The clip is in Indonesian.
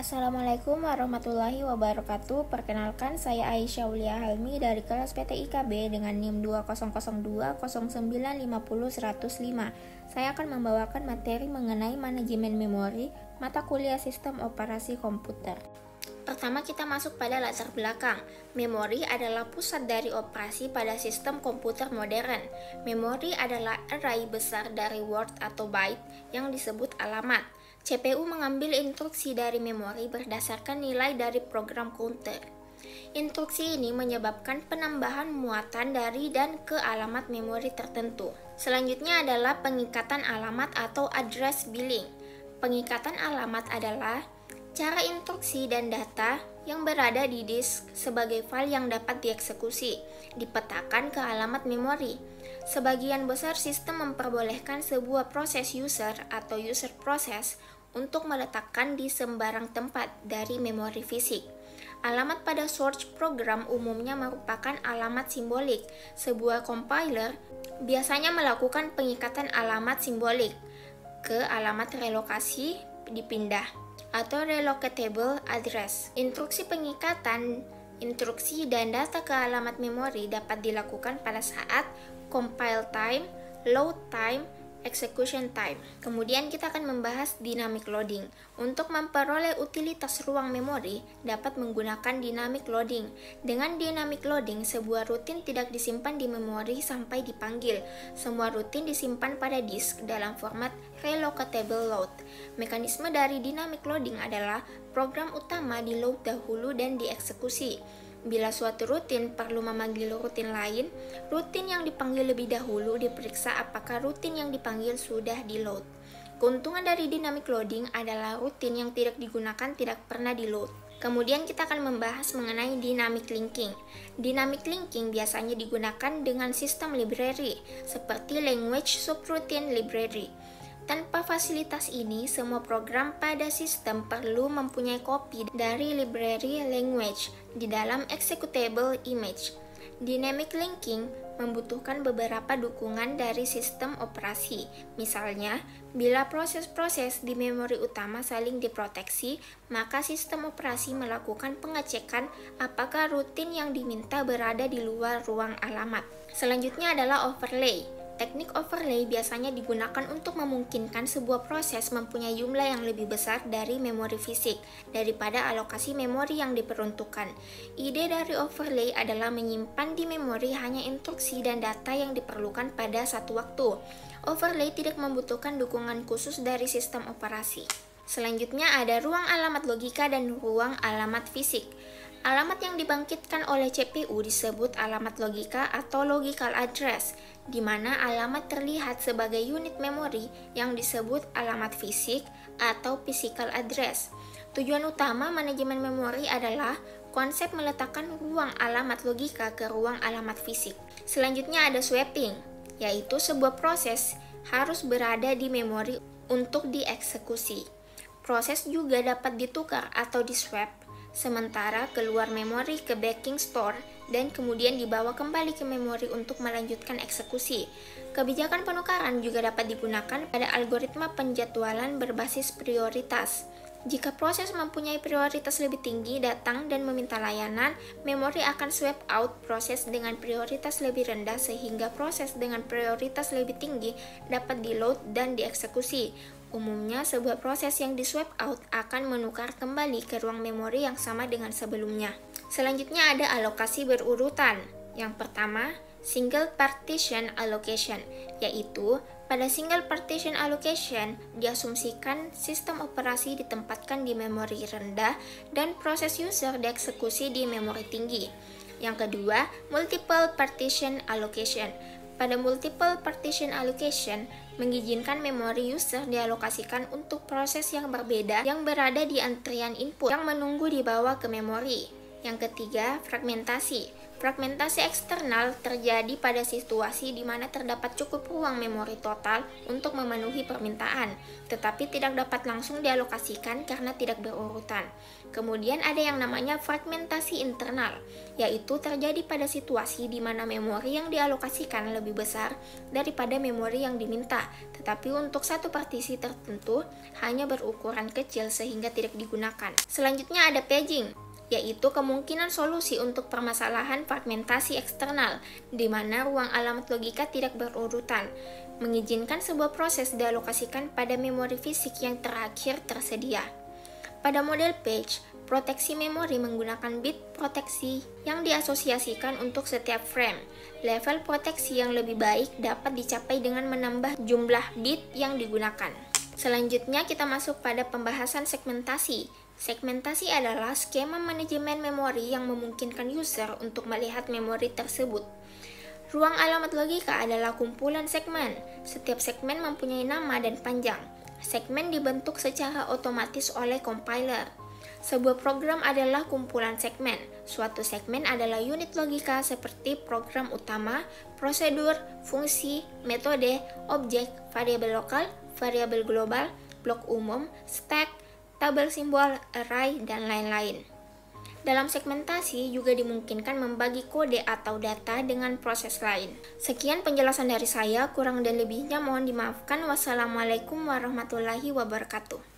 Assalamualaikum warahmatullahi wabarakatuh. Perkenalkan, saya Aisyah Aulia Halmi dari kelas PTIKB dengan NIM 200209500105. Saya akan membawakan materi mengenai manajemen memori, mata kuliah sistem operasi komputer. Pertama, kita masuk pada latar belakang. Memori adalah pusat dari operasi pada sistem komputer modern. Memori adalah array besar dari word atau byte yang disebut alamat. CPU mengambil instruksi dari memori berdasarkan nilai dari program counter. Instruksi ini menyebabkan penambahan muatan dari dan ke alamat memori tertentu. Selanjutnya adalah pengikatan alamat atau address billing. Pengikatan alamat adalah cara instruksi dan data yang berada di disk sebagai file yang dapat dieksekusi, dipetakan ke alamat memori. Sebagian besar sistem memperbolehkan sebuah proses user atau user process untuk meletakkan di sembarang tempat dari memori fisik. Alamat pada source program umumnya merupakan alamat simbolik. Sebuah compiler biasanya melakukan pengikatan alamat simbolik ke alamat relokasi dipindah atau relocatable address. Instruksi pengikatan instruksi dan data ke alamat memori dapat dilakukan pada saat compile time, load time, execution time. Kemudian kita akan membahas dynamic loading. Untuk memperoleh utilitas ruang memori dapat menggunakan dynamic loading. Dengan dynamic loading, sebuah rutin tidak disimpan di memori sampai dipanggil. Semua rutin disimpan pada disk dalam format relocatable load. Mekanisme dari dynamic loading adalah program utama di load dahulu dan dieksekusi. Bila suatu rutin perlu memanggil rutin lain, rutin yang dipanggil lebih dahulu diperiksa apakah rutin yang dipanggil sudah di-load. Keuntungan dari dynamic loading adalah rutin yang tidak digunakan tidak pernah di-load. Kemudian kita akan membahas mengenai dynamic linking. Dynamic linking biasanya digunakan dengan sistem library, seperti language subroutine library. Tanpa fasilitas ini, semua program pada sistem perlu mempunyai kopi dari library language di dalam executable image. Dynamic linking membutuhkan beberapa dukungan dari sistem operasi. Misalnya, bila proses-proses di memori utama saling diproteksi, maka sistem operasi melakukan pengecekan apakah rutin yang diminta berada di luar ruang alamat. Selanjutnya adalah overlay. Teknik overlay biasanya digunakan untuk memungkinkan sebuah proses mempunyai jumlah yang lebih besar dari memori fisik daripada alokasi memori yang diperuntukkan. Ide dari overlay adalah menyimpan di memori hanya instruksi dan data yang diperlukan pada satu waktu. Overlay tidak membutuhkan dukungan khusus dari sistem operasi. Selanjutnya ada ruang alamat logika dan ruang alamat fisik. Alamat yang dibangkitkan oleh CPU disebut alamat logika atau logical address, di mana alamat terlihat sebagai unit memori yang disebut alamat fisik atau physical address. Tujuan utama manajemen memori adalah konsep meletakkan ruang alamat logika ke ruang alamat fisik. Selanjutnya ada swapping, yaitu sebuah proses harus berada di memori untuk dieksekusi. Proses juga dapat ditukar atau diswap, sementara keluar memori ke backing store dan kemudian dibawa kembali ke memori untuk melanjutkan eksekusi. Kebijakan penukaran juga dapat digunakan pada algoritma penjadwalan berbasis prioritas. Jika proses mempunyai prioritas lebih tinggi datang dan meminta layanan, memori akan swap out proses dengan prioritas lebih rendah sehingga proses dengan prioritas lebih tinggi dapat di-load dan dieksekusi. Umumnya, sebuah proses yang di-swap out akan menukar kembali ke ruang memori yang sama dengan sebelumnya. Selanjutnya ada alokasi berurutan. Yang pertama, single partition allocation, yaitu pada single partition allocation diasumsikan sistem operasi ditempatkan di memori rendah dan proses user dieksekusi di memori tinggi. Yang kedua, multiple partition allocation. Pada multiple partition allocation, mengizinkan memori user dialokasikan untuk proses yang berbeda yang berada di antrian input yang menunggu dibawa ke memori. Yang ketiga, fragmentasi. Fragmentasi eksternal terjadi pada situasi di mana terdapat cukup ruang memori total untuk memenuhi permintaan, tetapi tidak dapat langsung dialokasikan karena tidak berurutan. Kemudian ada yang namanya fragmentasi internal, yaitu terjadi pada situasi di mana memori yang dialokasikan lebih besar daripada memori yang diminta, tetapi untuk satu partisi tertentu hanya berukuran kecil sehingga tidak digunakan. Selanjutnya ada paging, yaitu kemungkinan solusi untuk permasalahan fragmentasi eksternal, di mana ruang alamat logika tidak berurutan, mengizinkan sebuah proses dialokasikan pada memori fisik yang terakhir tersedia. Pada model page, proteksi memori menggunakan bit proteksi yang diasosiasikan untuk setiap frame. Level proteksi yang lebih baik dapat dicapai dengan menambah jumlah bit yang digunakan. Selanjutnya kita masuk pada pembahasan segmentasi. Segmentasi adalah skema manajemen memori yang memungkinkan user untuk melihat memori tersebut. Ruang alamat logika adalah kumpulan segmen. Setiap segmen mempunyai nama dan panjang. Segmen dibentuk secara otomatis oleh compiler. Sebuah program adalah kumpulan segmen. Suatu segmen adalah unit logika seperti program utama, prosedur, fungsi, metode, objek, variabel lokal, variabel global, blok umum, stack, tabel simbol, array, dan lain-lain. Dalam segmentasi juga dimungkinkan membagi kode atau data dengan proses lain. Sekian penjelasan dari saya, kurang dan lebihnya mohon dimaafkan. Wassalamualaikum warahmatullahi wabarakatuh.